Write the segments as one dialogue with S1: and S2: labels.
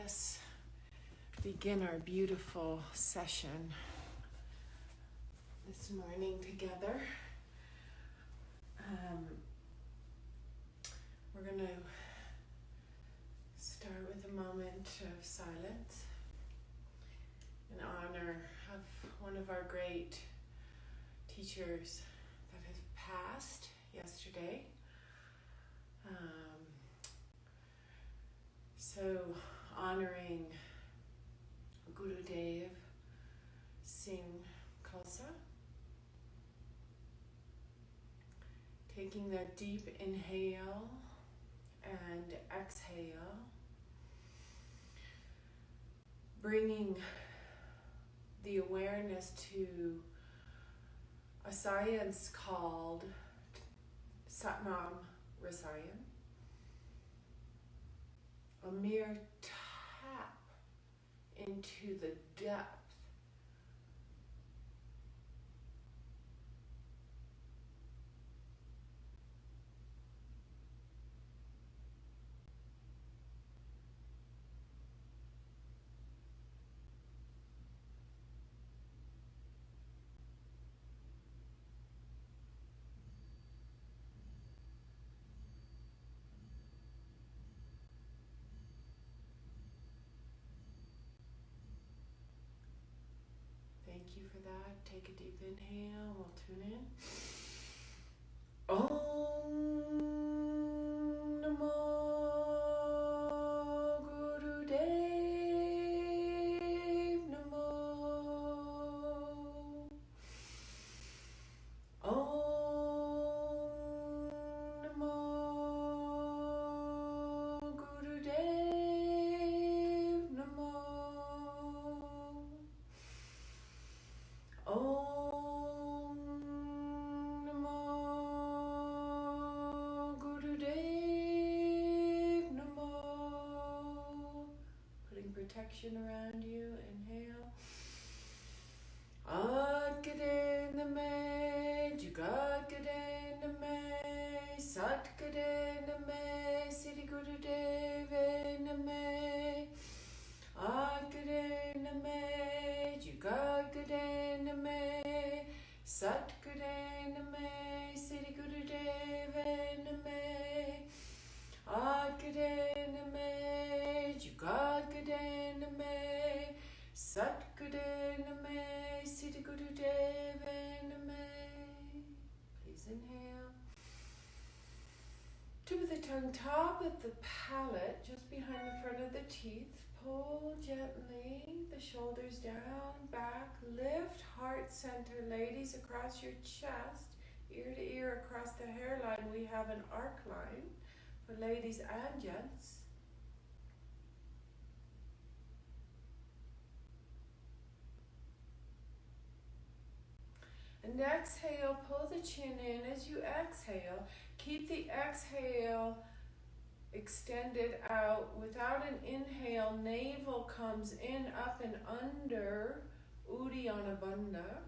S1: us begin our beautiful session this morning together. We're going to start with a moment of silence in honor of one of our great teachers that has passed yesterday. So honoring Guru Dev Singh Khalsa. Taking that deep inhale and exhale. Bringing the awareness to a science called Satnam Rasayan. A mere tap into the depth Thank you for that. Take a deep inhale. We'll tune in. Om Namo Guru Dev Namo. Om Namo Guru Dev Namo. Om Namo Gurudev Namo. Putting protection around you. Inhale. Adgade Name, Jugadgade Name, Satgade Name, Siddhi Gurudeve Name. Adgade Name, Jugadgade Name, Satgade Name, Siddhi Gurudeve Name. Adgade Name, Jugadgade Name, Satgade Name, Siddhi Gurudeve Name. Please inhale. Tip of the tongue, top of the palate, just behind the front of the teeth. Pull gently the shoulders down, back, lift heart center, ladies, across your chest, ear to ear across the hairline. We have an arc line for ladies and gents. And exhale, pull the chin in as you exhale. Keep the exhale extended out. Without an inhale, navel comes in, up and under, Uddiyana Bandha.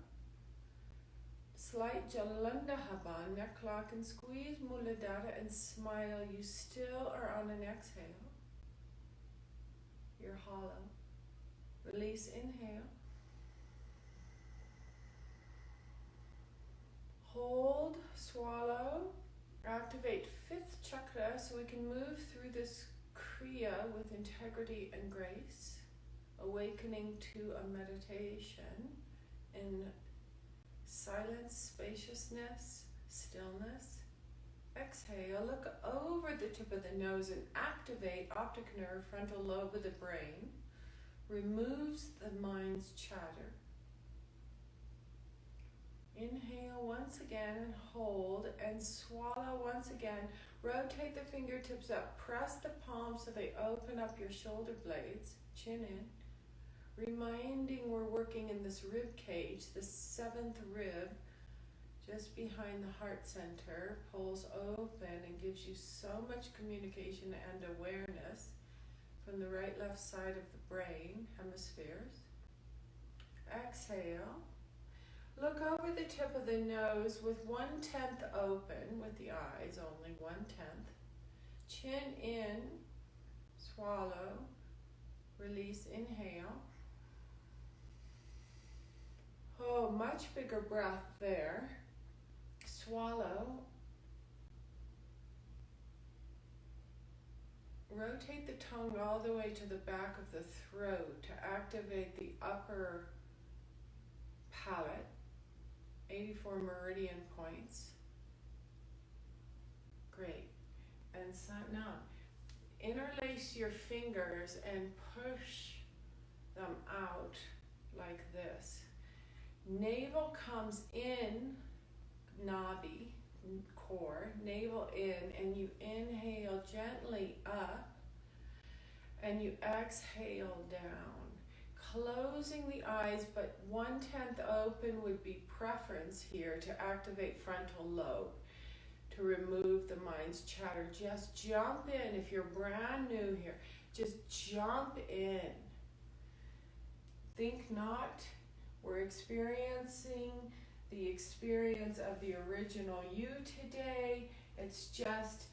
S1: Slight Jalanda Haba, neck lock and squeeze Muladhara and smile. You still are on an exhale. You're hollow. Release, inhale. Hold, swallow. Activate fifth chakra so we can move through this kriya with integrity and grace, awakening to a meditation in silence, spaciousness, stillness. Exhale, look over the tip of the nose and activate optic nerve, frontal lobe of the brain, removes the mind's chatter. Inhale once again and hold, and swallow once again. Rotate the fingertips up, press the palms so they open up your shoulder blades, chin in. Reminding we're working in this rib cage, the seventh rib, just behind the heart center, pulls open and gives you so much communication and awareness from the right, left side of the brain, hemispheres. Exhale. Look over the tip of the nose with 1/10 open, with the eyes only 1/10. Chin in, swallow. Release, inhale. Oh, much bigger breath there. Swallow. Rotate the tongue all the way to the back of the throat to activate the upper palate, 84 meridian points. Great. And so now, interlace your fingers and push them out like this. Navel comes in, nabi, core, navel in, and you inhale gently up, and you exhale down. Closing the eyes, but 1/10 open would be preference here to activate frontal lobe, to remove the mind's chatter. Just jump in. If you're brand new here, just jump in. Think not. We're experiencing the experience of the original you today. It's just,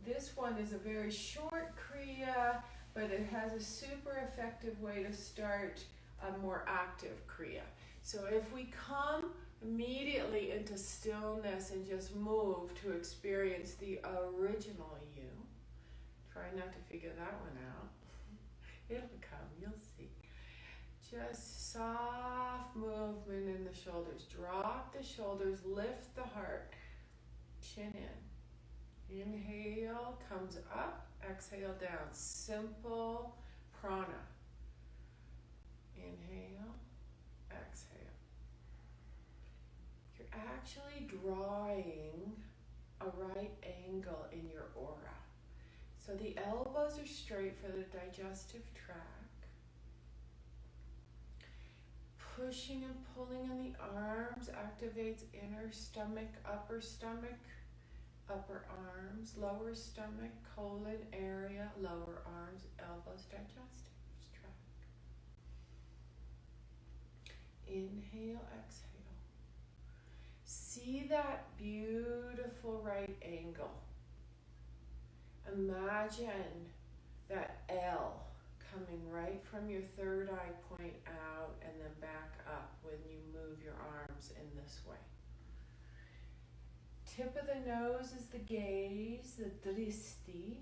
S1: this one is a very short Kriya, but it has a super effective way to start a more active Kriya. So if we come immediately into stillness and just move to experience the original you, try not to figure that one out. It'll come, you'll see. Just soft movement in the shoulders. Drop the shoulders, lift the heart, chin in. Inhale, comes up, exhale down. Simple prana. Inhale, exhale. You're actually drawing a right angle in your aura. So the elbows are straight for the digestive tract. Pushing and pulling in the arms activates inner stomach, upper arms, lower stomach, colon area, lower arms, elbows, digestive tract. Inhale, exhale. See that beautiful right angle. Imagine that L coming right from your third eye point out and then back up when you move your arms in this way. Tip of the nose is the gaze, the dristi.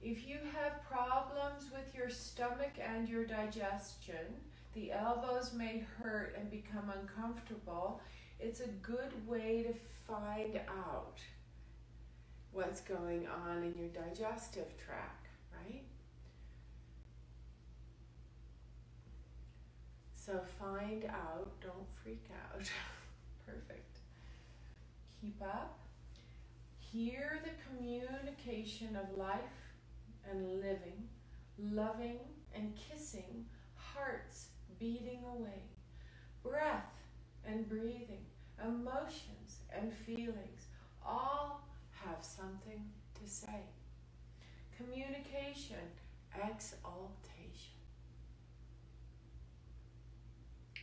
S1: If you have problems with your stomach and your digestion, the elbows may hurt and become uncomfortable, it's a good way to find out what's going on in your digestive tract, right? So find out, don't freak out. Perfect. Keep up. Hear the communication of life and living, loving and kissing, hearts beating away, breath and breathing, emotions and feelings, all have something to say. Communication, exaltation.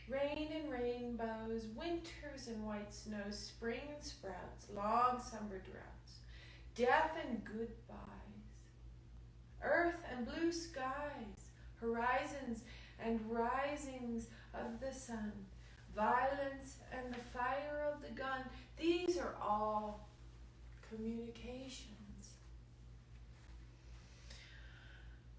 S1: Rain and rainbows, winters and white snows, spring and sprouts, long summer droughts, death and goodbyes, earth and blue skies, horizons and risings of the sun, violence and the fire of the gun. These are all communications.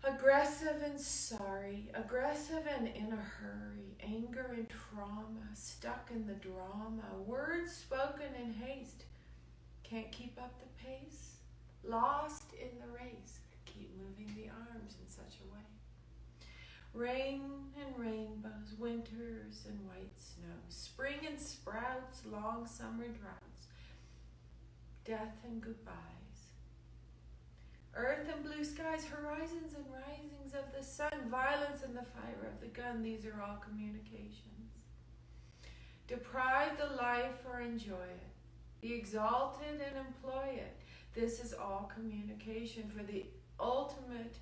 S1: Aggressive and sorry, aggressive and in a hurry, anger and trauma, stuck in the drama, words spoken in haste, can't keep up the pace, lost in the race, keep moving the arms in such a way. Rain and rainbows, winters and white snow, spring and sprouts, long summer droughts, death and goodbyes, earth and blue skies, horizons and risings of the sun, violence and the fire of the gun. These are all communications. Deprive the life or enjoy it. Be exalted and employ it. This is all communication for the ultimate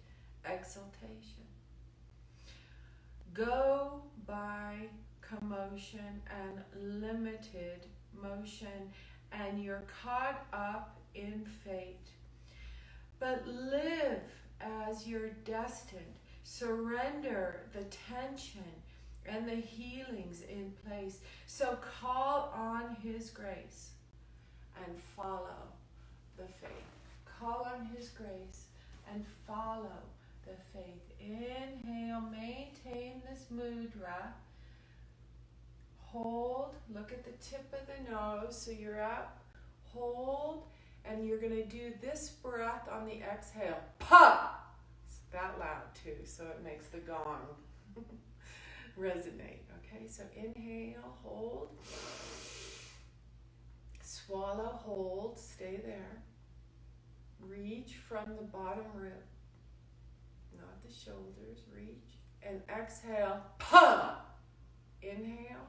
S1: exaltation. Go by commotion and limited motion, and you're caught up in fate. but live as you're destined. Surrender the tension and the healings in place. So call on His grace and follow the faith. Call on His grace and follow the faith. Inhale, maintain this mudra. Hold, look at the tip of the nose, so you're up. Hold, and you're going to do this breath on the exhale. Pa! It's that loud too, so it makes the gong resonate. Okay, so inhale, hold. Swallow, hold, stay there. Reach from the bottom rib, not the shoulders, reach. And exhale, pa! Inhale.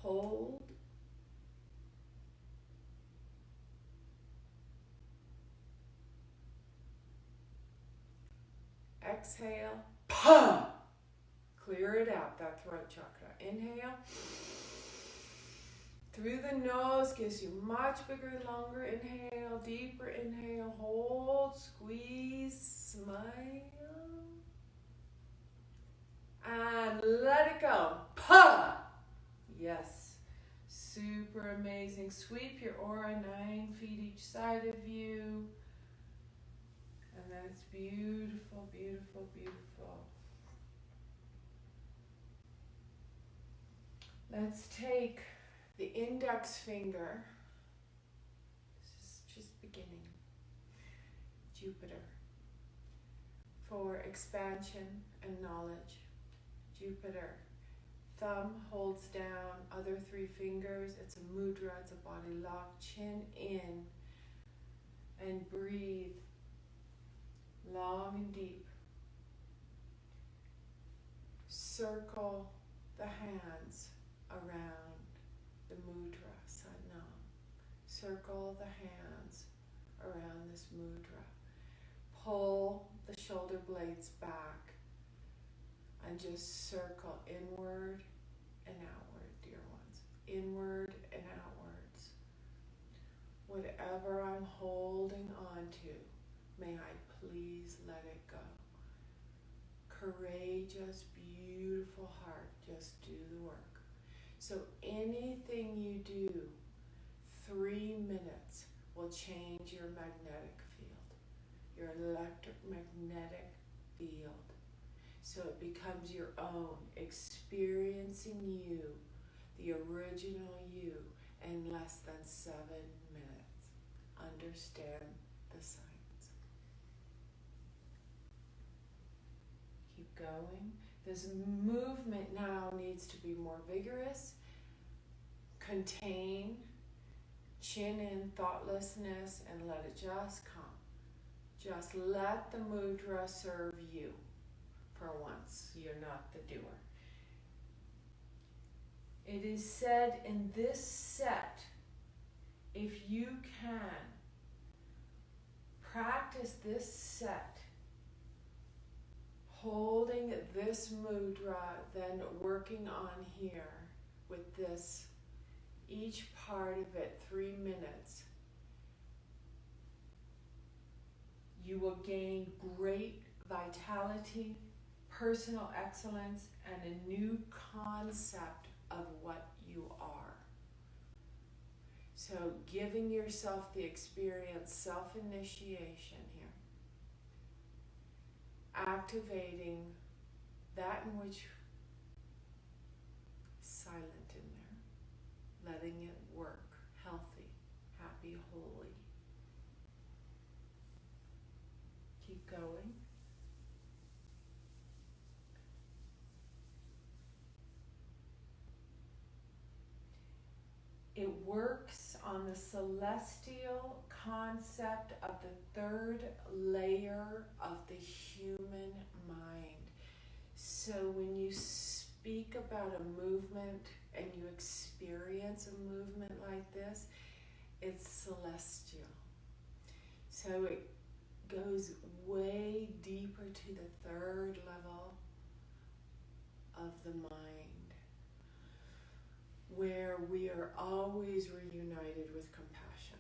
S1: Hold. Exhale. Puh! Clear it out, that throat chakra. Inhale. Through the nose gives you much bigger, longer inhale. Deeper inhale. Hold. Squeeze. Smile. And let it go. Puh! Yes. Super amazing. Sweep your aura 9 feet each side of you. And that's beautiful, beautiful, beautiful. Let's take the index finger. This is just beginning. Jupiter. For expansion and knowledge. Jupiter. Thumb holds down, other 3 fingers. It's a mudra, it's a body lock. Chin in and breathe long and deep. Circle the hands around the mudra, Satnam. Circle the hands around this mudra. Pull the shoulder blades back and just circle inward and outward, dear ones. Inward and outwards. Whatever I'm holding on to, may I please let it go. Courageous, beautiful heart, just do the work. So anything you do, 3 minutes will change your magnetic field, your electromagnetic field. So it becomes your own, experiencing you, the original you, in less than 7 minutes. Understand the science. Keep going. This movement now needs to be more vigorous. Contain, chin in thoughtlessness, and let it just come. Just let the mudra serve you. For once, you're not the doer. It is said in this set, if you can practice this set, holding this mudra, then working on here with this, each part of it 3 minutes, you will gain great vitality, personal excellence, and a new concept of what you are. So giving yourself the experience, self-initiation here. Activating that in which is silent in there. Letting it work. Healthy, happy, holy. Keep going. It works on the celestial concept of the 3rd layer of the human mind. So when you speak about a movement and you experience a movement like this, it's celestial. So it goes way deeper to the 3rd level of the mind, where we are always reunited with compassion.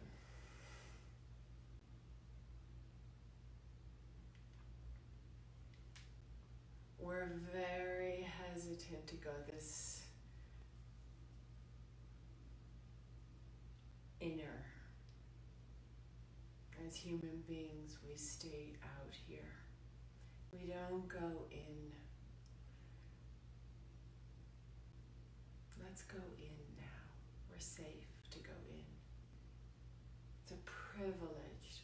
S1: tend to go this inner. As human beings, we stay out here. We don't go in. Let's go in now. We're safe to go in. It's a privilege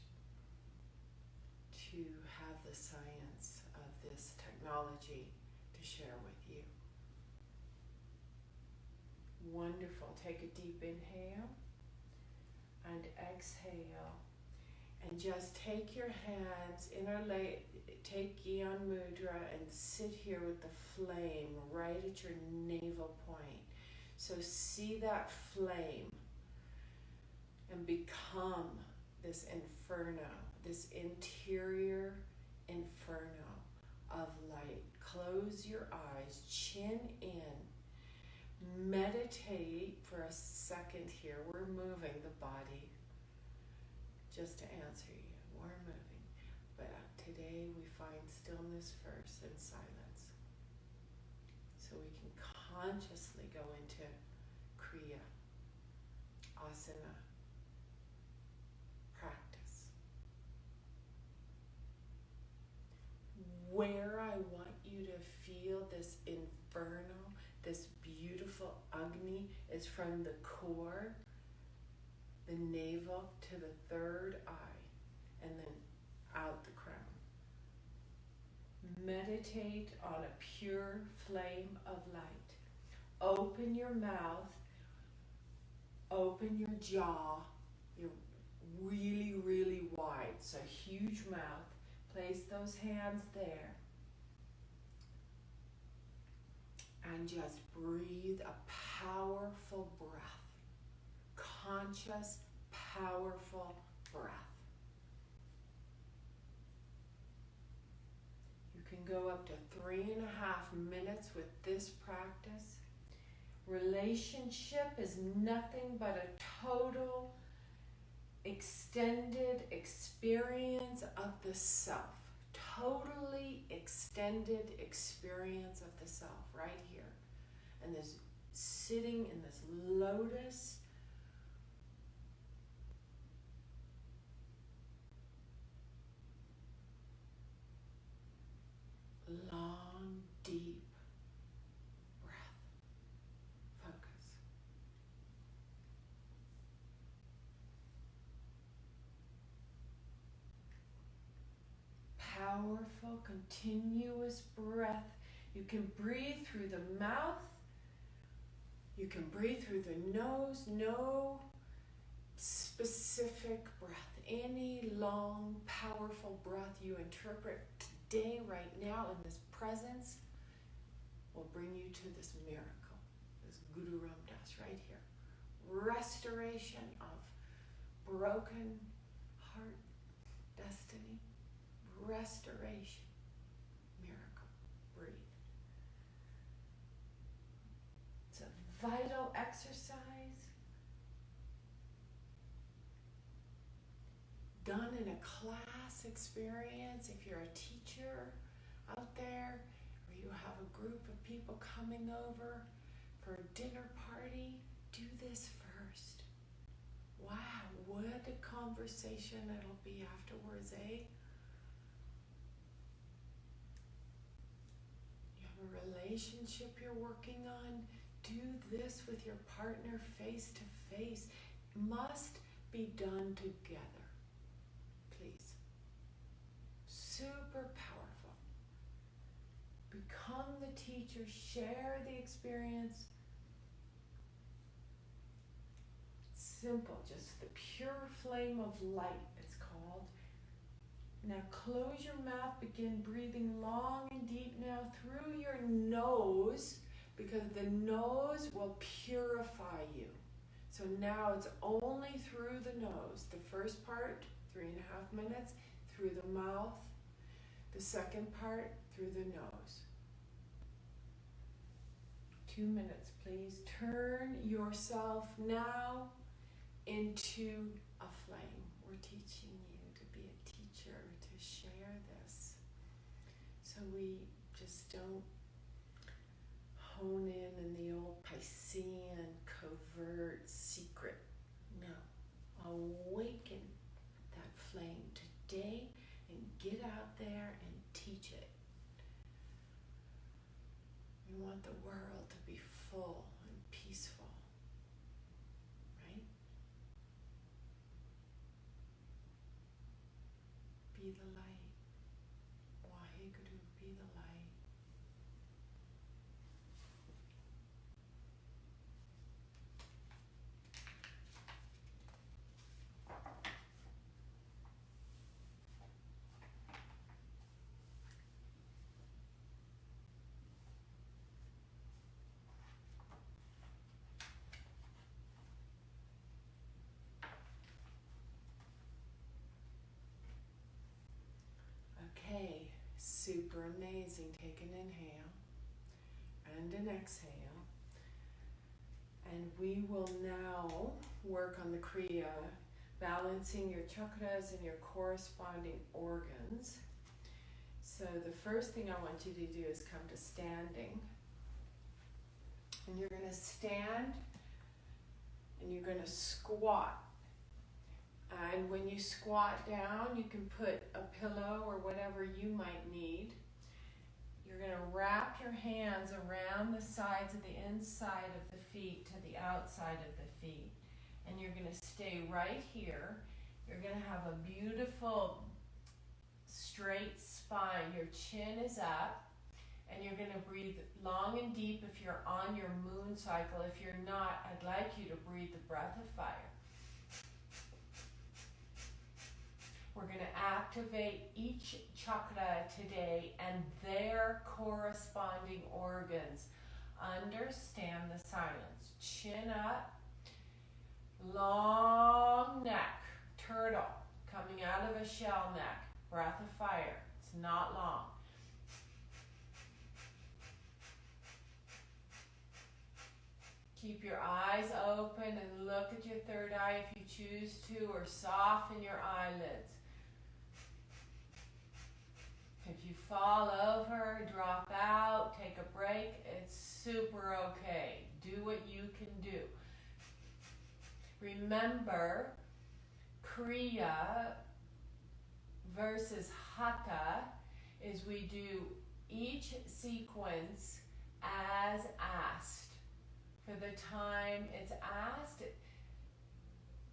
S1: to have the science of this technology to share with you. Wonderful. Take a deep inhale and exhale. And just take your hands, take Gyan Mudra and sit here with the flame right at your navel point. So see that flame and become this inferno, this interior inferno of light. Close your eyes, chin in. Meditate for a second here. We're moving the body. Just to answer you, we're moving. But today we find stillness first and silence. So we can consciously go into Kriya, Asana, practice. Where I want you to feel this inferno, this beautiful Agni, is from the core, the navel to the third eye, and then out the crown. Meditate on a pure flame of light. Open your mouth, open your jaw. You're really, really wide, so huge mouth. Place those hands there. And just breathe a powerful breath. Conscious, powerful breath. You can go up to 3.5 minutes with this practice. Relationship is nothing but a total extended experience of the self. Totally extended experience of the self right here. And this sitting in this lotus, long, deep breath. Focus. Powerful, continuous breath. You can breathe through the mouth. You can breathe through the nose. No specific breath. Any long, powerful breath you interpret today, right now, in this presence, will bring you to this miracle, this Guru Ramdas right here. Restoration of broken heart, destiny, restoration, miracle. Breathe. It's a vital exercise done in a class experience. If you're a teacher out there, or you have a group of people coming over for a dinner party, do this first. Wow, what a conversation it'll be afterwards, eh? You have a relationship you're working on, do this with your partner face to face. It must be done together. Please. Super powerful. Become the teacher, share the experience. Simple, just the pure flame of light, it's called. Now close your mouth, begin breathing long and deep now through your nose, because the nose will purify you. So now it's only through the nose. The first part, 3.5 minutes, through the mouth. The second part, through the nose. 2 minutes, please. Turn yourself now into a flame. We're teaching you to be a teacher, to share this. So we just don't hone in the old Piscean covert secret. No. Awaken that flame today and get out there and teach it. We want the world to be full and peaceful, right? Be the light. Waheguru, be the light. Okay, super amazing. Take an inhale and an exhale. And we will now work on the Kriya, balancing your chakras and your corresponding organs. So the first thing I want you to do is come to standing. And you're going to stand and you're going to squat. And when you squat down, you can put a pillow or whatever you might need. You're going to wrap your hands around the sides of the inside of the feet to the outside of the feet. And you're going to stay right here. You're going to have a beautiful straight spine. Your chin is up. And you're going to breathe long and deep if you're on your moon cycle. If you're not, I'd like you to breathe the breath of fire. We're going to activate each chakra today and their corresponding organs. Understand the silence. Chin up, long neck, turtle, coming out of a shell neck, breath of fire. It's not long. Keep your eyes open and look at your third eye if you choose to, or soften your eyelids. If you fall over, drop out, take a break, it's super okay. Do what you can do. Remember, Kriya versus Hatha is we do each sequence as asked. For the time it's asked,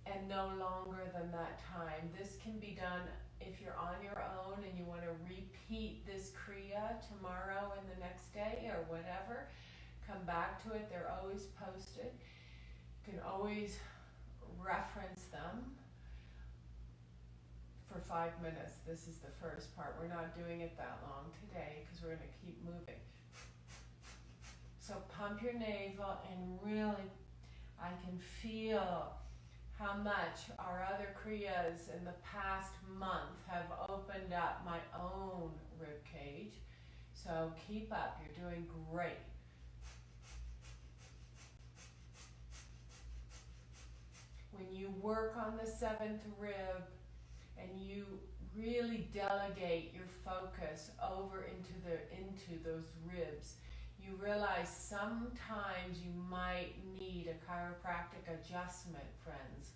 S1: and no longer than that time. This can be done if you're on your own and you want to repeat this Kriya tomorrow and the next day or whatever. Come back to it. They're always posted. You can always reference them for 5 minutes. This is the first part. We're not doing it that long today because we're going to keep moving. So pump your navel and really, I can feel how much our other Kriyas in the past month have opened up my own rib cage. So keep up, you're doing great. When you work on the 7th rib and you really delegate your focus over into those ribs, you realize sometimes you might need a chiropractic adjustment, friends.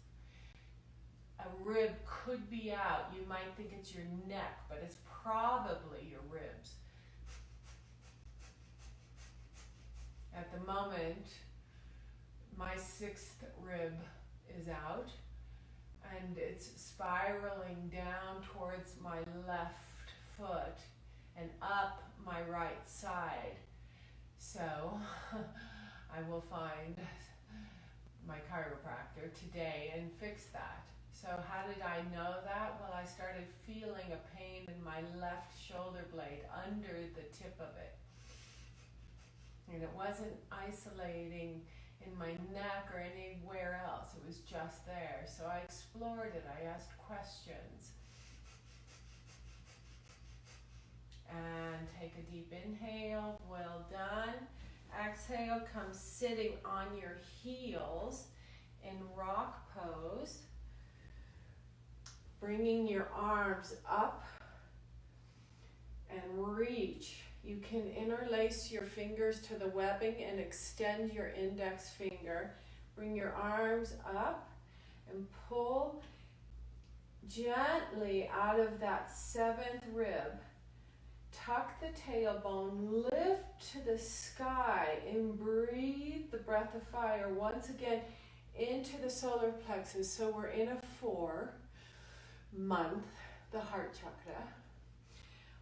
S1: A rib could be out. You might think it's your neck, but it's probably your ribs. At the moment, my 6th rib is out, and it's spiraling down towards my left foot and up my right side. So I will find my chiropractor today and fix that. So how did I know that? Well, I started feeling a pain in my left shoulder blade under the tip of it. And it wasn't isolating in my neck or anywhere else. It was just there. So I explored it. I asked questions. And take a deep inhale. Well done. Exhale, come sitting on your heels in rock pose. Bringing your arms up and reach You can interlace your fingers to the webbing and extend your index finger. Bring your arms up and pull gently out of that 7th rib. Tuck the tailbone, lift to the sky, and breathe the breath of fire once again into the solar plexus. So we're in a 4-month, the heart chakra.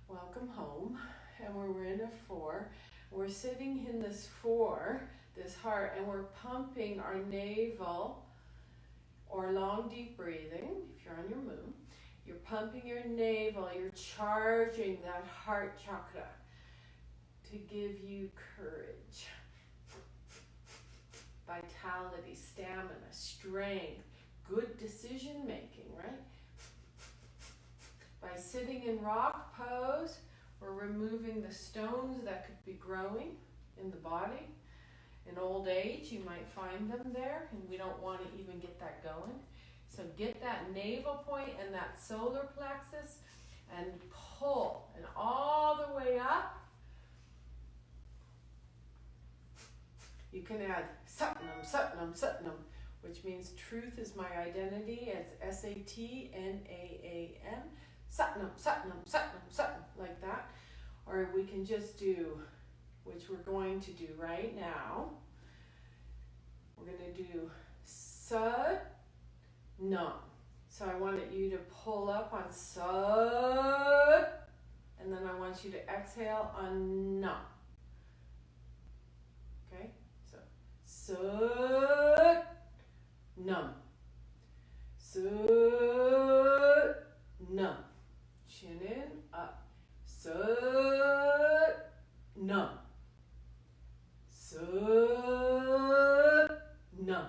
S1: Welcome home. And we're in a 4. We're sitting in this 4, this heart, and we're pumping our navel, or long deep breathing, if you're on your moon. You're pumping your navel, you're charging that heart chakra to give you courage, vitality, stamina, strength, good decision making, right? By sitting in rock pose, we're removing the stones that could be growing in the body. In old age, you might find them there, and we don't want to even get that going. So get that navel point and that solar plexus and pull, and all the way up. You can add Satnam, Satnam, Satnam, which means truth is my identity. It's S-A-T-N-A-A-M. Satnam, Satnam, Satnam, Satnam, like that. Or we can just do, which we're going to do right now. We're going to do Satnam. So I want you to pull up on Sat, and then I want you to exhale on Nam. Okay? So Satnam. Satnam. Chin in, up. Satnam. Satnam.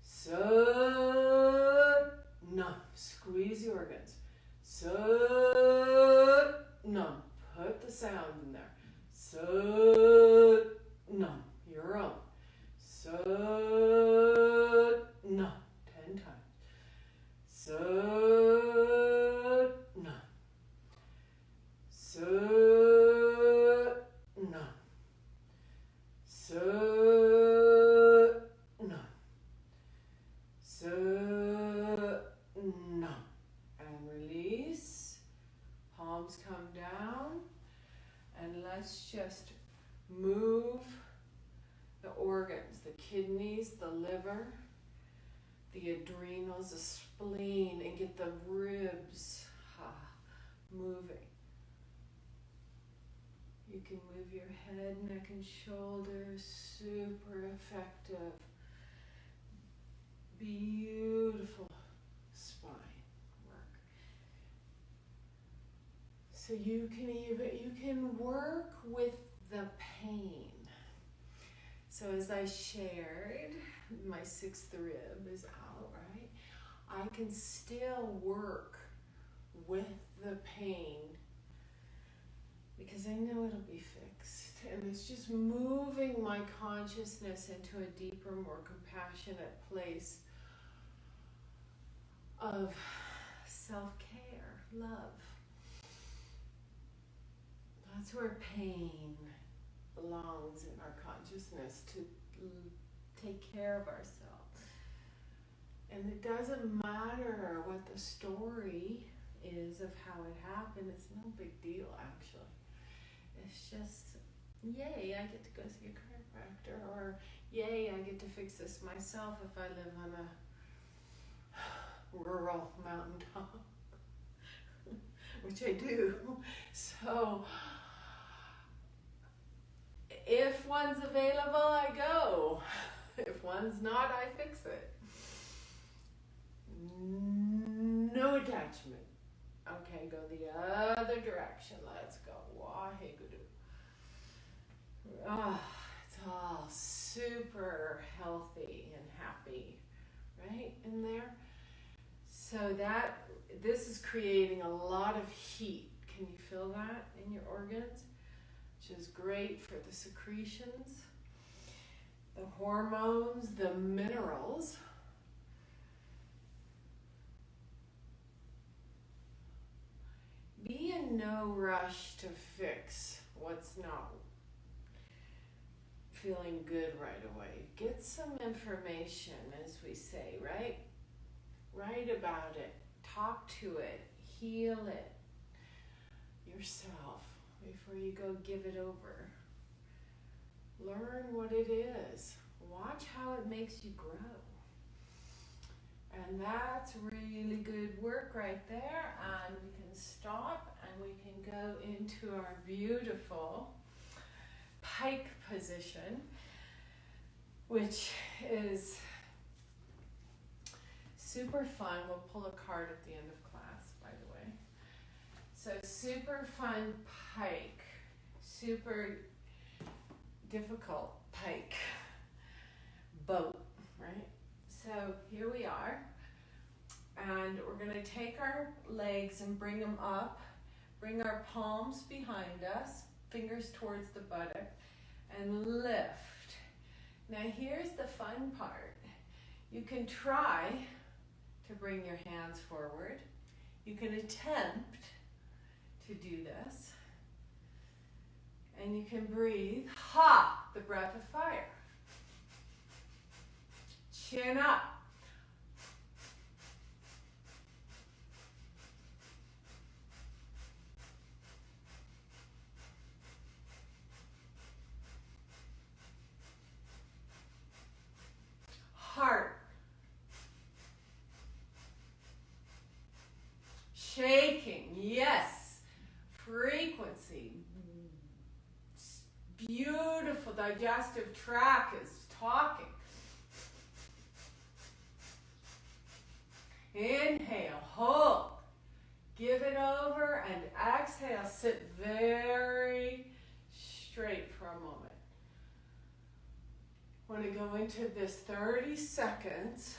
S1: Satnam. Squeeze the organs. Satnam. Put the sound in there. Satnam. Your own. Satnam. 10 times. Satnam. Satnam. Satnam. Satnam. And release. Palms come down. And let's just move the organs, the kidneys, the liver, the adrenals, the spleen, and get the ribs moving. You can move your head, neck, and shoulders. Super effective. Beautiful spine work. So you can work with the pain. So as I shared, my 6th rib is out, right? I can still work with the pain because I know it'll be fixed. And it's just moving my consciousness into a deeper, more compassionate place of self-care, love. That's where pain belongs in our consciousness, to take care of ourselves. And it doesn't matter what the story is of how it happened. It's no big deal, actually. It's just, yay, I get to go see a chiropractor, or yay, I get to fix this myself if I live on a rural mountaintop, which I do. So if one's available, I go. If one's not, I fix it. No attachment. Okay, go the other direction. Let's go. Waheguru. It's all super healthy and happy, right, in there? So this is creating a lot of heat. Can you feel that in your organs? Which is great for the secretions, the hormones, the minerals. Be in in no rush to fix what's not feeling good right away. Get some information, as we say, right? Write about it, talk to it, heal it yourself before you go give it over. Learn what it is. Watch how it makes you grow. And that's really good work right there. And we can stop and we can go into our beautiful pike position, which is super fun. We'll pull a card at the end of class, by the way. So super fun pike, super difficult pike boat, right? So here we are, and we're going to take our legs and bring them up, bring our palms behind us, fingers towards the buttock, and lift. Now here's the fun part. You can try to bring your hands forward. You can attempt to do this. And you can breathe, ha, the breath of fire. Chin up. Heart. Shaking, yes. Frequency. Beautiful digestive tract is talking. Inhale, hold. Give it over and exhale. Sit very straight for a moment. Want to go into this 30 seconds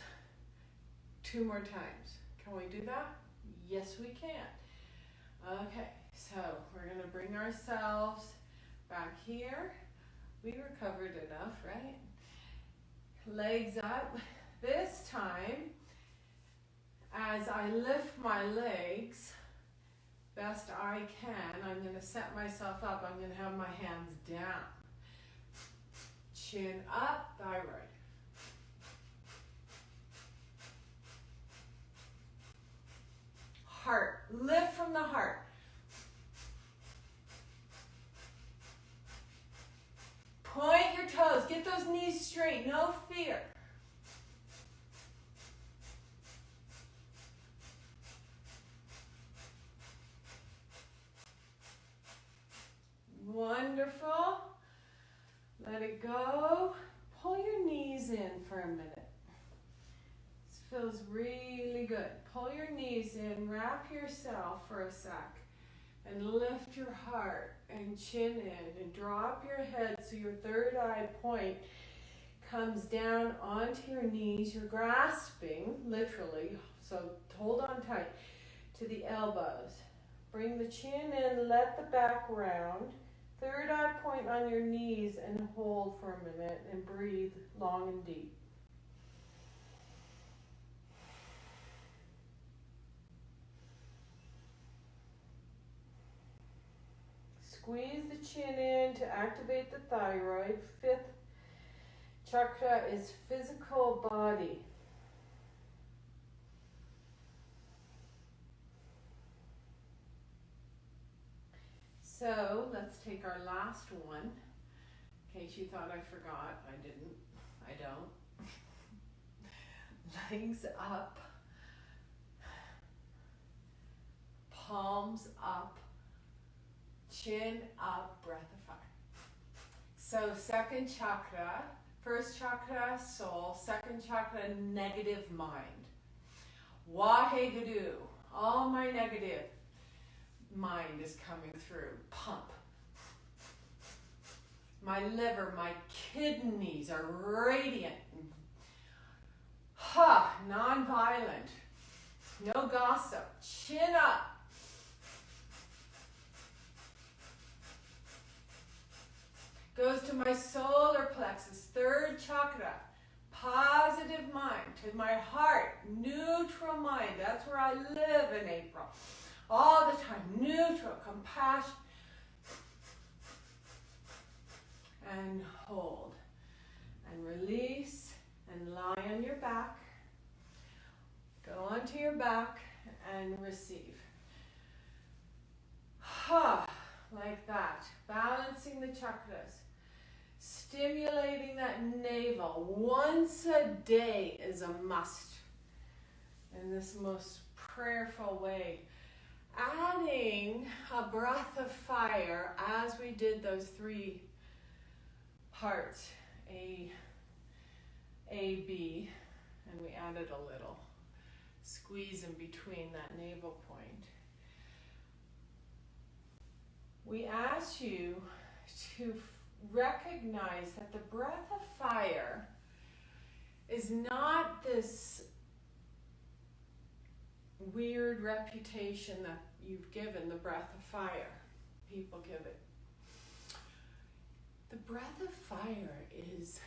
S1: 2 more times. Can we do that? Yes, we can. Okay, so we're going to bring ourselves back here. We recovered enough, right? Legs up. This time, as I lift my legs best I can, I'm going to set myself up. I'm going to have my hands down. Chin up, thyroid. Heart. Lift from the heart. Point your toes. Get those knees straight. No fear. Wonderful. Let it go. Pull your knees in for a minute. This feels really good. Pull your knees in. Wrap yourself for a sec. And lift your heart and chin in and drop your head so your third eye point comes down onto your knees. You're grasping, literally, so hold on tight to the elbows. Bring the chin in, let the back round. Third eye point on your knees and hold for a minute and breathe long and deep. Squeeze the chin in to activate the thyroid. 5th chakra is physical body. So let's take our last one. In case you thought I forgot, I didn't. I don't. Legs up. Palms up. Chin up, breath of fire. So 2nd chakra, 1st chakra, soul, 2nd chakra, negative mind. Waheguru, all my negative mind is coming through. Pump. My liver, my kidneys are radiant. Non-violent. No gossip. Chin up. Goes to my solar plexus, 3rd chakra. Positive mind. To my heart, neutral mind. That's where I live in April. all the time. Neutral, compassion. And hold. And release and lie on your back. Go onto your back and receive. Like that. Balancing the chakras. Stimulating that navel once a day is a must. In this most prayerful way. Adding a breath of fire as we did those 3 parts. A, B, and we added a little squeeze in between that navel point. We ask you to recognize that the breath of fire is not this weird reputation that you've given the breath of fire. People give it. The breath of fire is,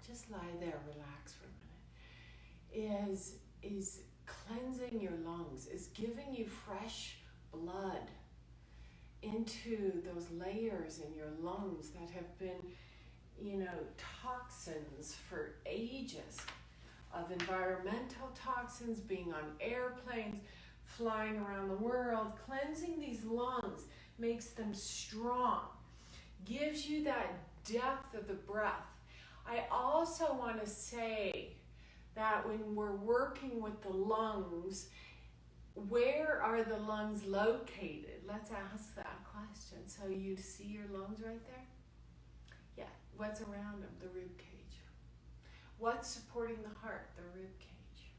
S1: just lie there, relax for a minute, is cleansing your lungs, is giving you fresh blood into those layers in your lungs that have been, toxins for ages, of environmental toxins, being on airplanes, flying around the world. Cleansing these lungs makes them strong, gives you that depth of the breath. I also want to say that when we're working with the lungs, where are the lungs located? Let's ask that question. So you see your lungs right there? Yeah. What's around them? The rib cage. What's supporting the heart? The rib cage.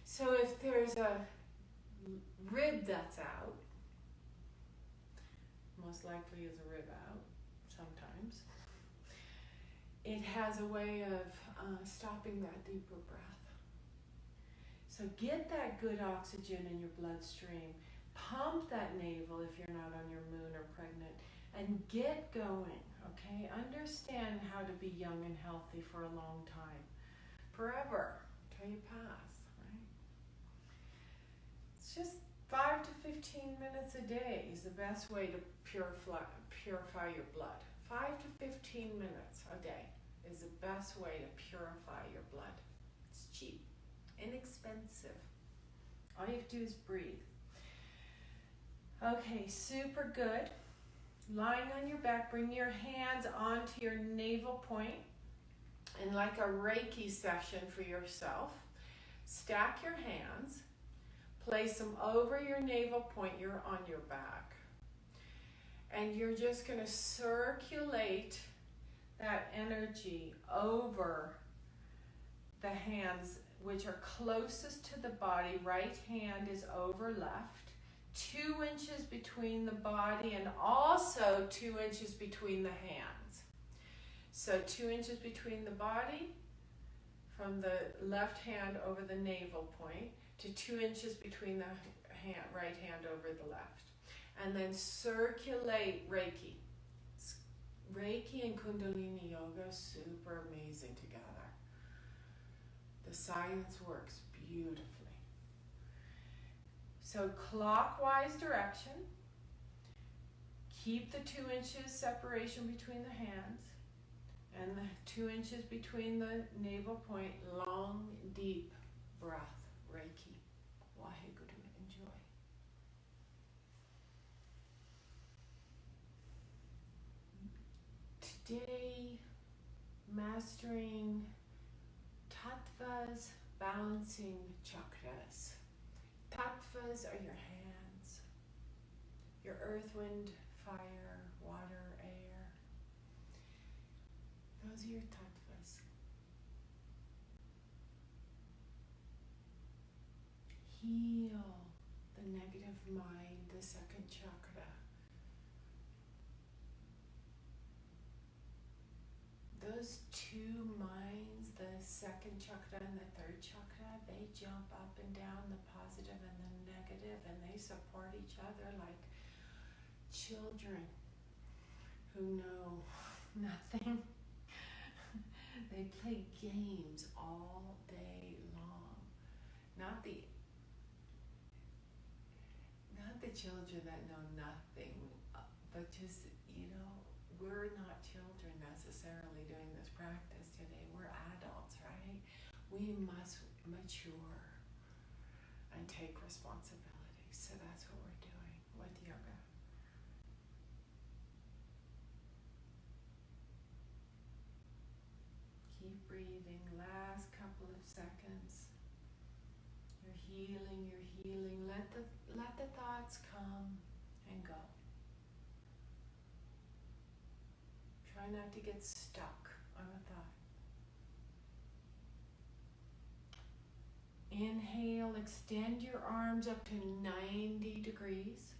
S1: So if there's a rib that's out, most likely is a rib out sometimes, it has a way of stopping that deeper breath. So get that good oxygen in your bloodstream. Pump that navel if you're not on your moon or pregnant. And get going, okay? Understand how to be young and healthy for a long time. Forever, till you pass, right? It's just 5 to 15 minutes a day is the best way to purify your blood. 5 to 15 minutes a day is the best way to purify your blood. It's cheap. Inexpensive. All you have to do is breathe. Okay, super good. Lying on your back, bring your hands onto your navel point in like a Reiki session for yourself. Stack your hands. Place them over your navel point. You're on your back. And you're just going to circulate that energy over the hands which are closest to the body. Right hand is over left. 2 inches between the body and also 2 inches between the hands. So 2 inches between the body from the left hand over the navel point to 2 inches between the right hand over the left. And then circulate Reiki. Reiki and Kundalini yoga, super amazing together. The science works beautifully. So clockwise direction. Keep the 2 inches separation between the hands and the 2 inches between the navel point. Long, deep breath. Reiki. Waheguru. Enjoy. Today, mastering Tattvas, balancing chakras. Tattvas are your hands, your earth, wind, fire, water, air. Those are your tattvas. Heal the negative mind, the second chakra. Those 2 minds, the second chakra and the third chakra, they jump up and down, the positive and the negative, and they support each other like children who know nothing. They play games all day long. Not the the children that know nothing, but just, we're not children necessarily doing this practice today. We're adults, right? We must mature and take responsibility. So that's what we're doing with yoga. Keep breathing. Last couple of seconds. You're healing, you're healing. Let the thoughts come and go. Try not to get stuck on a thought. Inhale, extend your arms up to 90 degrees.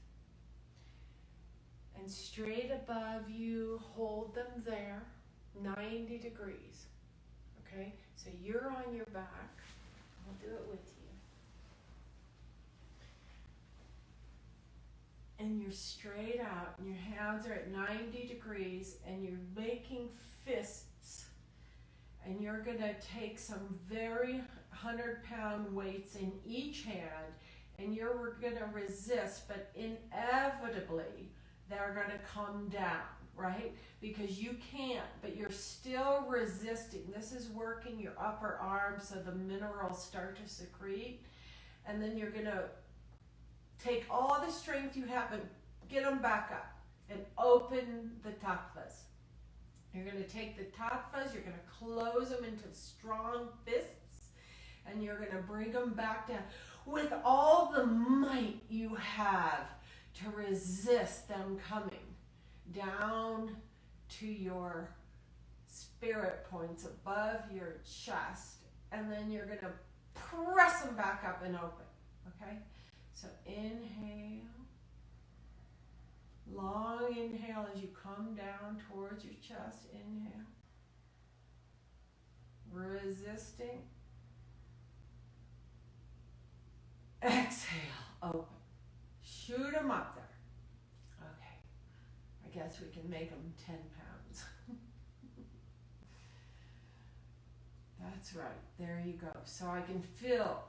S1: And straight above you, hold them there, 90 degrees. Okay? So you're on your back. I'll do it with you. And you're straight out, and your hands are at 90 degrees, and you're making fists. And you're going to take some very 100-pound weights in each hand, and you're going to resist, but inevitably they're going to come down, right? Because you can't, but you're still resisting. This is working your upper arm so the minerals start to secrete. And then you're going to take all the strength you have and get them back up and open the tattvas. You're going to take the tattvas, you're going to close them into strong fists, and you're going to bring them back down with all the might you have to resist them coming down to your spirit points above your chest, and then you're going to press them back up and open, okay? So inhale, long inhale as you come down towards your chest, inhale, resisting, exhale, open, shoot them up there. Okay, I guess we can make them 10 pounds. That's right, there you go. So I can feel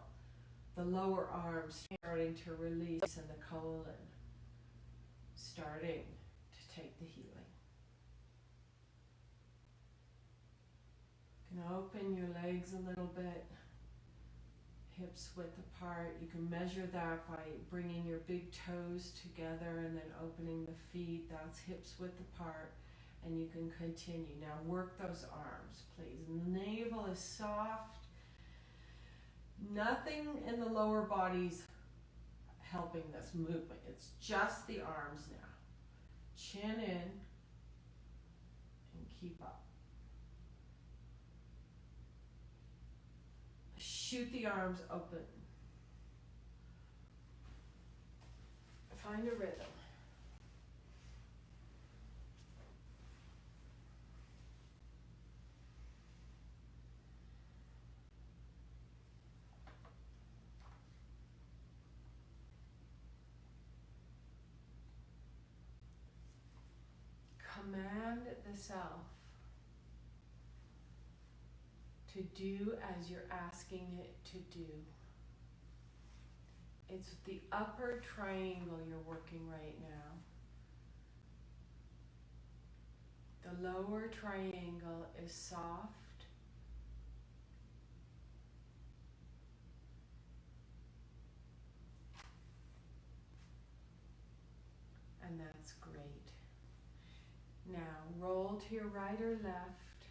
S1: the lower arms starting to release and the colon starting to take the healing. You can open your legs a little bit, hips width apart. You can measure that by bringing your big toes together and then opening the feet. That's hips width apart. And you can continue. Now work those arms, please. And the navel is soft. Nothing in the lower body's helping this movement. It's just the arms now. Chin in and keep up. Shoot the arms open. Find a rhythm. Command the self to do as you're asking it to do. It's the upper triangle you're working right now. The lower triangle is soft. And that's great. Now roll to your right or left.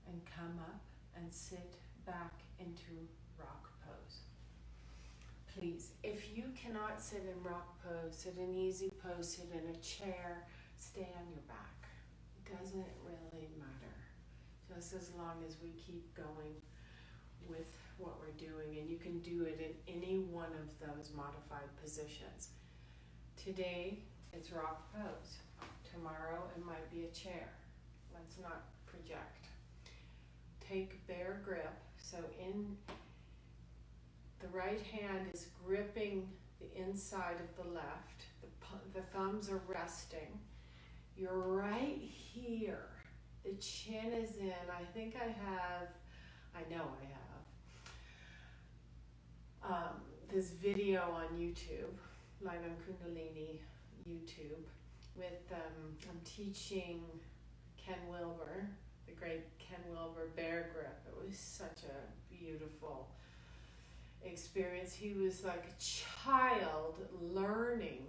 S1: And come up and sit back into rock pose. Please, if you cannot sit in rock pose, sit in easy pose, sit in a chair, stay on your back. It doesn't really matter. Just as long as we keep going with what we're doing, and you can do it in any one of those modified positions. Today, it's rock pose. Tomorrow, it might be a chair. Let's not project. Take bear grip. So in the right hand is gripping the inside of the left. The thumbs are resting. You're right here. The chin is in. I know I have this video on YouTube, Live on Kundalini YouTube, with I'm teaching Ken Wilber, the great Ken Wilber, bear grip. It was such a beautiful experience. He was like a child learning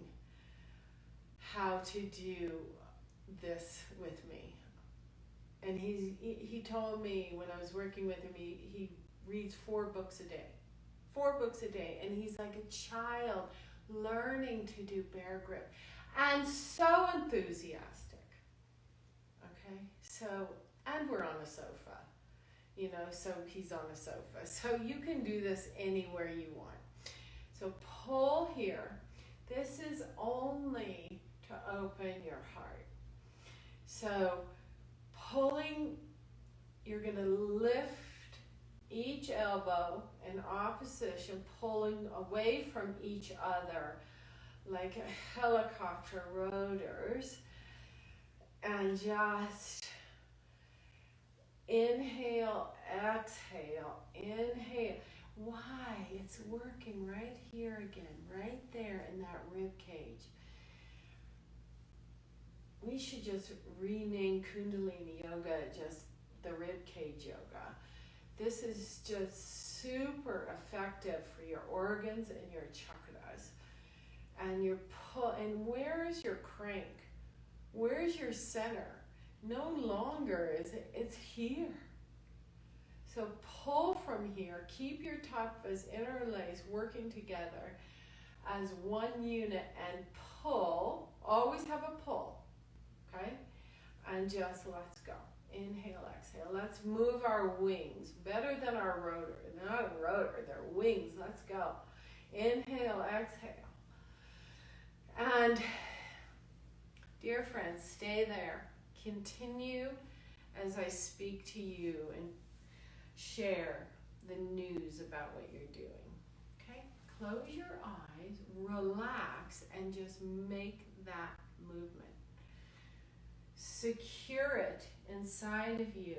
S1: how to do this with me. And he told me when I was working with him, he reads 4 books a day. 4 books a day. And he's like a child learning to do bear grip. And so enthusiastic. Okay? So, and we're on a sofa. You know, so he's on a sofa. So you can do this anywhere you want. So pull here. This is only to open your heart. So pulling, you're going to lift each elbow in opposition, pulling away from each other like a helicopter rotors. And just inhale, exhale, inhale. Why? It's working right here again, right there in that rib cage. We should just rename Kundalini Yoga just the rib cage yoga. This is just super effective for your organs and your chakras. And your pull. And where is your crank? Where's your center? No longer is it. It's here. So pull from here. Keep your tattvas interlaced, working together as one unit, and pull. Always have a pull. Okay? And just let's go. Inhale, exhale. Let's move our wings. Better than our rotor. They're not a rotor, they're wings. Let's go. Inhale, exhale. And dear friends, stay there. Continue as I speak to you and share the news about what you're doing. Okay? Close your eyes, relax, and just make that movement. Secure it inside of you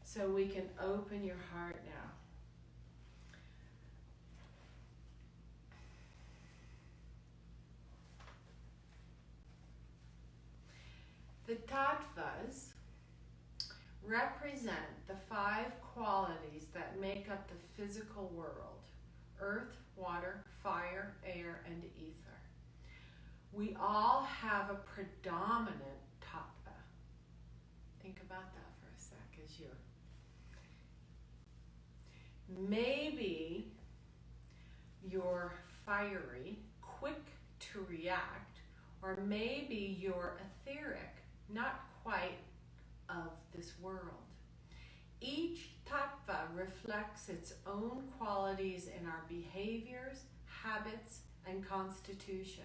S1: so we can open your heart now. The Tattvas represent the 5 qualities that make up the physical world: earth, water, fire, air, and ether. We all have a predominant tattva. Think about that for a sec as you're... Maybe you're fiery, quick to react, or maybe you're etheric, not quite of this world. Each tattva reflects its own qualities in our behaviors, habits, and constitution.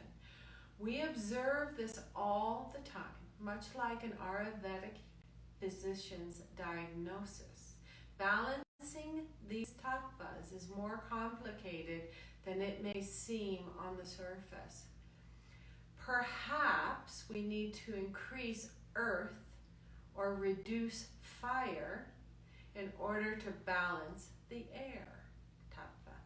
S1: We observe this all the time, much like an Ayurvedic physician's diagnosis. Balancing these tattvas is more complicated than it may seem on the surface. Perhaps we need to increase earth or reduce fire in order to balance the air tattva.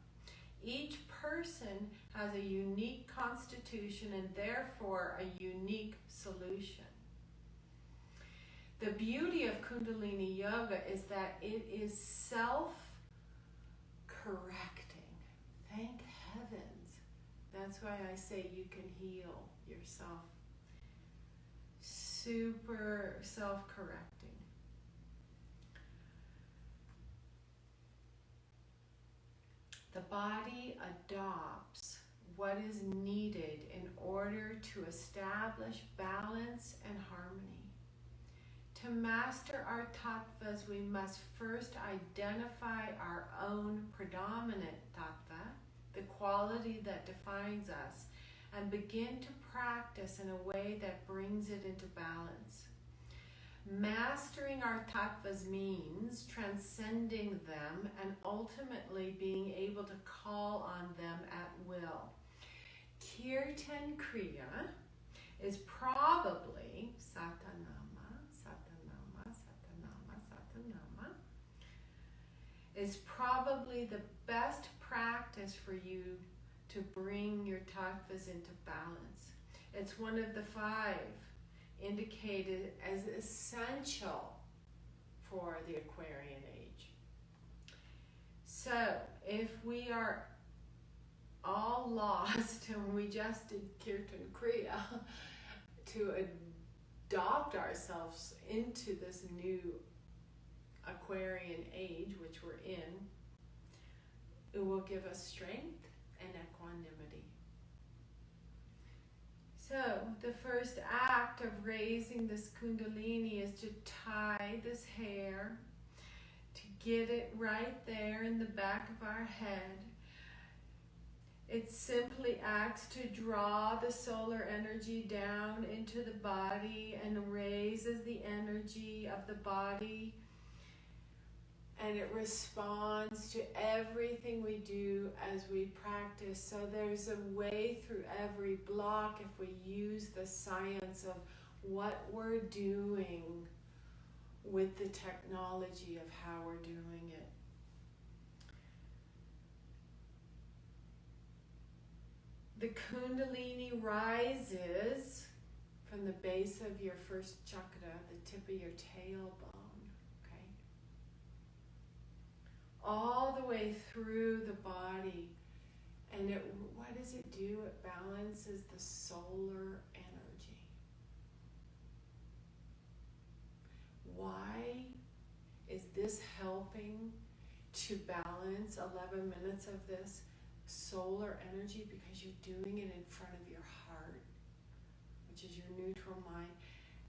S1: Each person has a unique constitution and therefore a unique solution. The beauty of Kundalini Yoga is that it is self-correcting. Thank heavens. That's why I say you can heal yourself. Super self-correcting. The body adopts what is needed in order to establish balance and harmony. To master our tattvas, we must first identify our own predominant tattva, the quality that defines us, and begin to practice in a way that brings it into balance. Mastering our tattvas means transcending them and ultimately being able to call on them at will. Kirtan Kriya is probably is probably the best practice for you to bring your tattvas into balance. It's one of the 5 indicated as essential for the Aquarian age. So, if we are all lost and we just did Kirtan Kriya to adopt ourselves into this new Aquarian age, which we're in, it will give us strength and equanimity. So, the first act of raising this Kundalini is to tie this hair, to get it right there in the back of our head. It simply acts to draw the solar energy down into the body and raises the energy of the body. And it responds to everything we do as we practice. So there's a way through every block if we use the science of what we're doing with the technology of how we're doing it. The Kundalini rises from the base of your first chakra, the tip of your tailbone, okay? All the way through the body. And what does it do? It balances the solar energy. Why is this helping to balance 11 minutes of this solar energy? Because you're doing it in front of your heart, which is your neutral mind,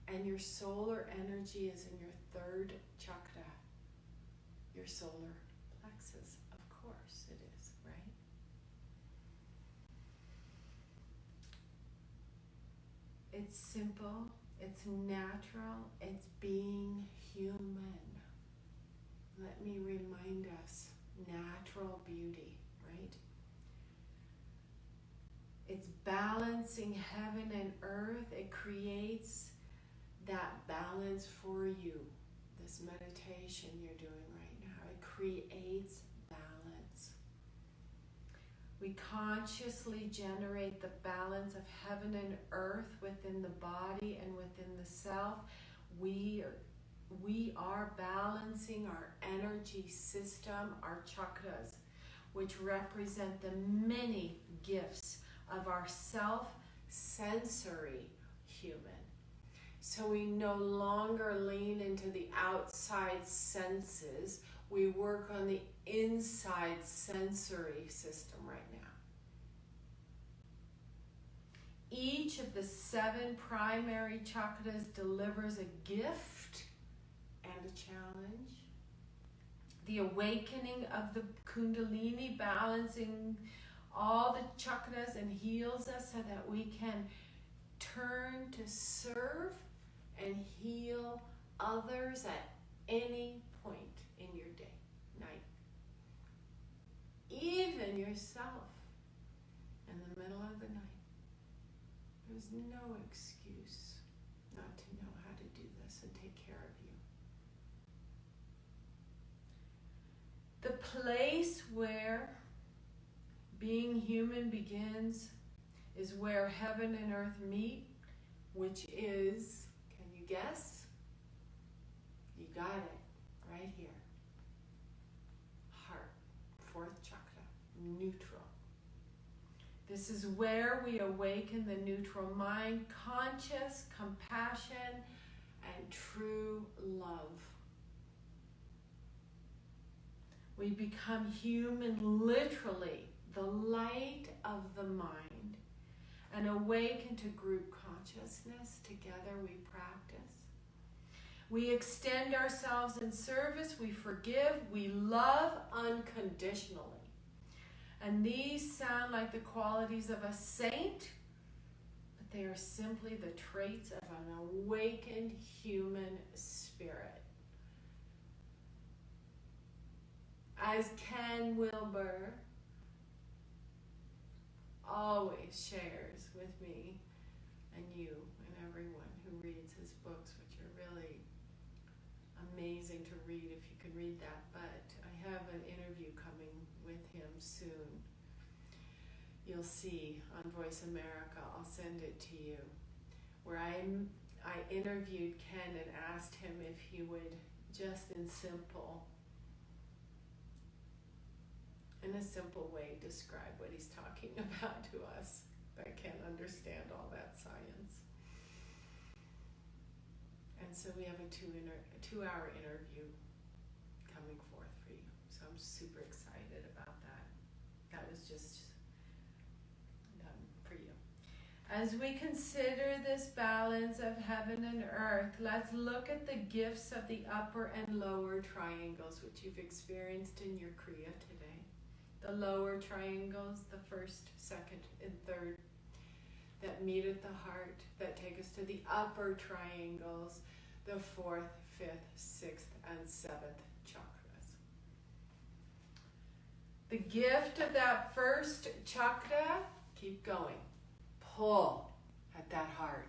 S1: and your solar energy is in your 3rd chakra, your solar plexus. Of course it is, right? It's simple, it's natural, it's being human. Let me remind us, natural beauty, right? It's balancing heaven and earth. It creates that balance for you. This meditation you're doing right now, it creates balance. We consciously generate the balance of heaven and earth within the body and within the self. We are balancing our energy system, our chakras, which represent the many gifts of our self-sensory human. So we no longer lean into the outside senses. We work on the inside sensory system right now. Each of the 7 primary chakras delivers a gift and a challenge. The awakening of the Kundalini, balancing all the chakras and heals us so that we can turn to serve and heal others at any point in your day, night. Even yourself in the middle of the night. There's no excuse not to know how to do this and take care of you. The place where being human begins is where heaven and earth meet, which is, can you guess? You got it, right here. Heart, 4th chakra, neutral. This is where we awaken the neutral mind, conscious, compassion, and true love. We become human, literally, the light of the mind, and awaken to group consciousness. Together we practice. We extend ourselves in service, we forgive, we love unconditionally. And these sound like the qualities of a saint, but they are simply the traits of an awakened human spirit. As Ken Wilber always shares with me and you and everyone who reads his books, which are really amazing to read if you can read that. But I have an interview coming with him soon. You'll see on Voice America, I'll send it to you, where I interviewed Ken and asked him if he would, just in a simple way, describe what he's talking about to us. I can't understand all that science. And so we have a 2-hour interview coming forth for you. So I'm super excited about that. That was just done for you. As we consider this balance of heaven and earth, let's look at the gifts of the upper and lower triangles, which you've experienced in your Kriya today. The lower triangles, the first, second, and third, that meet at the heart, that take us to the upper triangles, the 4th, 5th, 6th, and 7th chakras. The gift of that first chakra, keep going. Pull at that heart.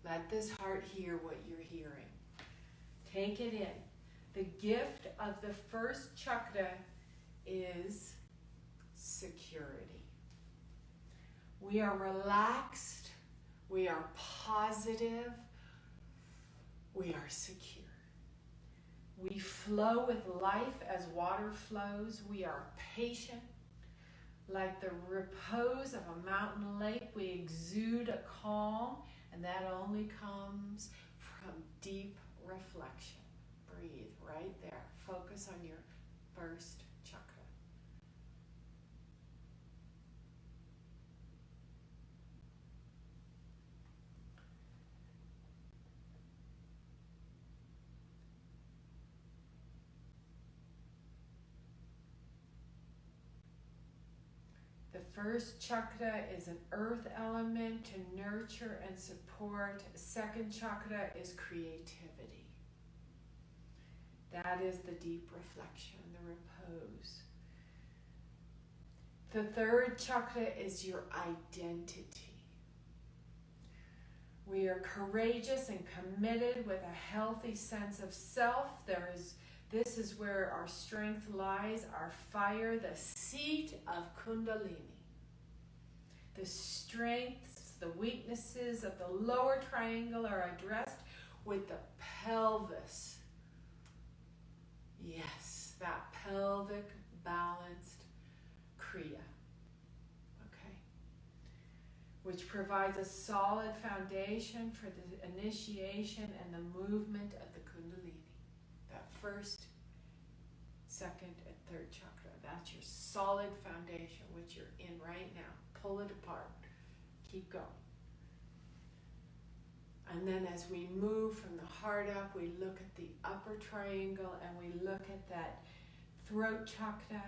S1: Let this heart hear what you're hearing. Take it in. The gift of the first chakra is security. We are relaxed. We are positive. We are secure. We flow with life as water flows. We are patient. Like the repose of a mountain lake, we exude a calm, and that only comes from deep reflection. Breathe right there. Focus on your first chakra. The first chakra is an earth element to nurture and support. Second chakra is creativity. That is the deep reflection, the repose. The third chakra is your identity. We are courageous and committed with a healthy sense of self. This is where our strength lies, our fire, the seat of Kundalini. The strengths, the weaknesses of the lower triangle are addressed with the pelvis. Yes, that pelvic balanced Kriya. Okay. Which provides a solid foundation for the initiation and the movement of the Kundalini. That first, second, and third chakra. That's your solid foundation, which you're in right now. Pull it apart. Keep going. And then as we move from the heart up, we look at the upper triangle and we look at that throat chakra,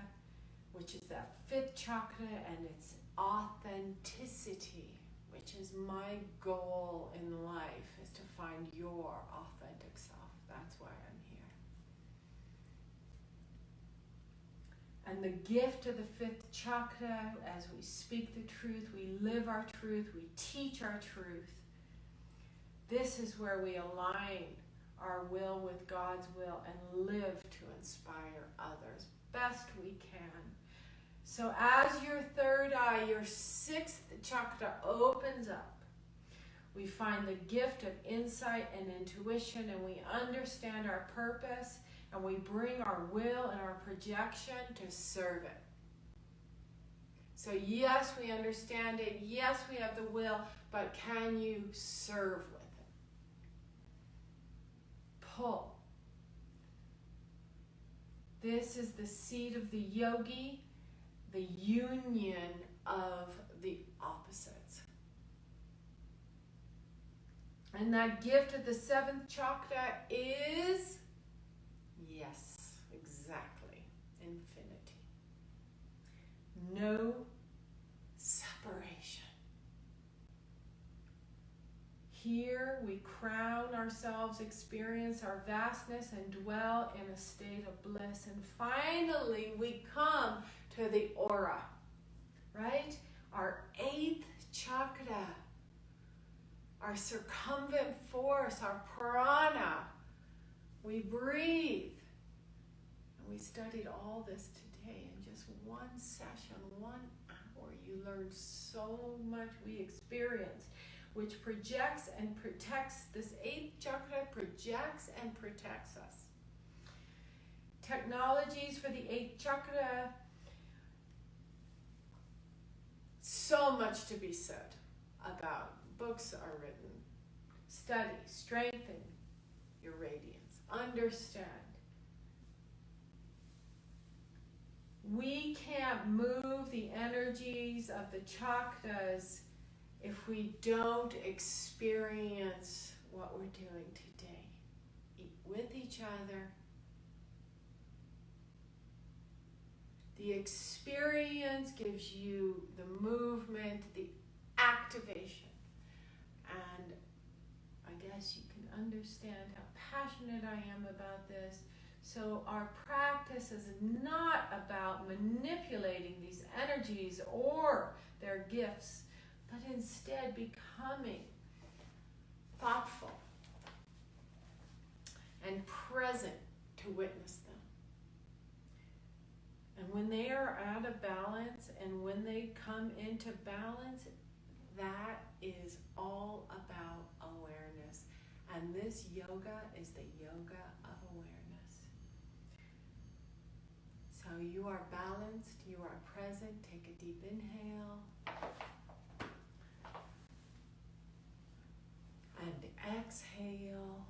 S1: which is that 5th chakra, and it's authenticity, which is my goal in life, is to find your authentic self. That's why I'm here. And the gift of the 5th chakra, as we speak the truth, we live our truth, we teach our truth. This is where we align our will with God's will and live to inspire others best we can. So as your third eye, your 6th chakra opens up, we find the gift of insight and intuition, and we understand our purpose, and we bring our will and our projection to serve it. So yes, we understand it. Yes, we have the will, but can you serve with it? Pull. This is the seat of the yogi, the union of the opposites. And that gift of the 7th chakra is, yes, exactly, infinity. No separation. Here we crown ourselves, experience our vastness, and dwell in a state of bliss. And finally, we come to the aura, right? Our 8th chakra, our circumvent force, our prana. We breathe. And we studied all this today. Okay, in just one session, 1 hour, you learn so much. We experience, which projects and protects. This 8th chakra projects and protects us. Technologies for the 8th chakra. So much to be said about. Books are written. Study, strengthen your radiance. Understand. We can't move the energies of the chakras if we don't experience what we're doing today. With each other. The experience gives you the movement, the activation. And I guess you can understand how passionate I am about this. So our practice is not about manipulating these energies or their gifts, but instead becoming thoughtful and present to witness them. And when they are out of balance and when they come into balance, that is all about awareness. And this yoga is the yoga of awareness. So you are balanced, you are present. Take a deep inhale. And exhale.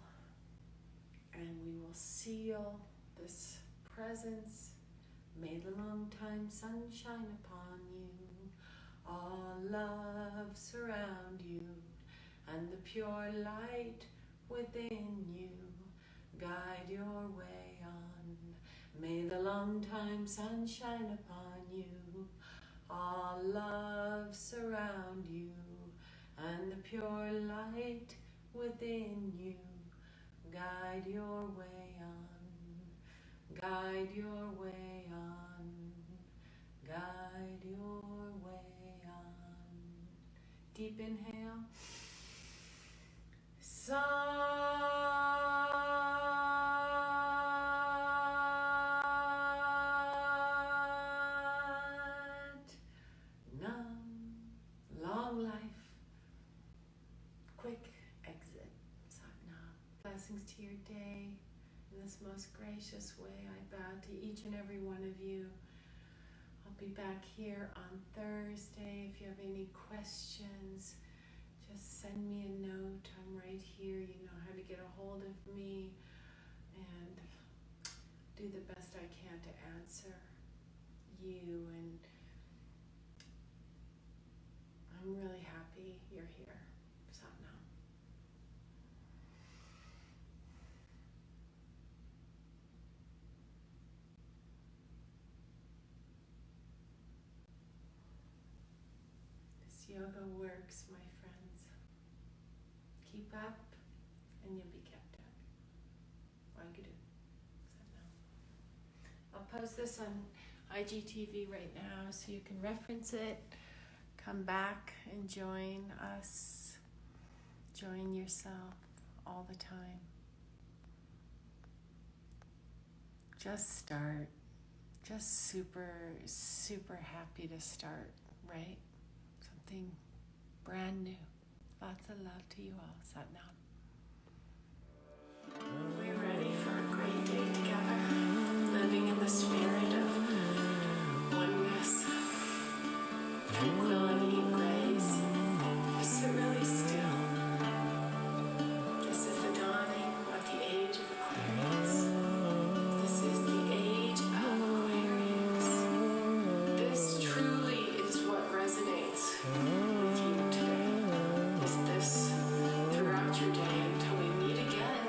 S1: And we will seal this presence. May the long time sun shine upon you. All love surround you. And the pure light within you guide your way on. May the long time sun shine upon you. All love surround you. And the pure light within you guide your way on. Guide your way on. Guide your way on. Deep inhale. Sat Nam. Long life. Quick exit. Sat Nam. Blessings to your day. In this most gracious way, I bow to each and every one of you. I'll be back here on Thursday. If you have any questions, just send me a note. I'm right here. You know how to get a hold of me, and do the best I can to answer you. And I'm really happy you're here. Satnam. This yoga works, my friends. Keep up, and you'll be kept up. Wagadu. I'll post this on IGTV right now so you can reference it. Come back and join us. Join yourself all the time. Just start. Just super, super happy to start, right? Something brand new. Lots of love to you all. Satnam. We're ready for a great day together. Living in the spirit of oneness, tranquility, and grace. Sit really still. This is the dawning of the age of Aquarius. This is the age of Aquarius. This truly is what resonates with you today. Is this throughout your day until we meet again.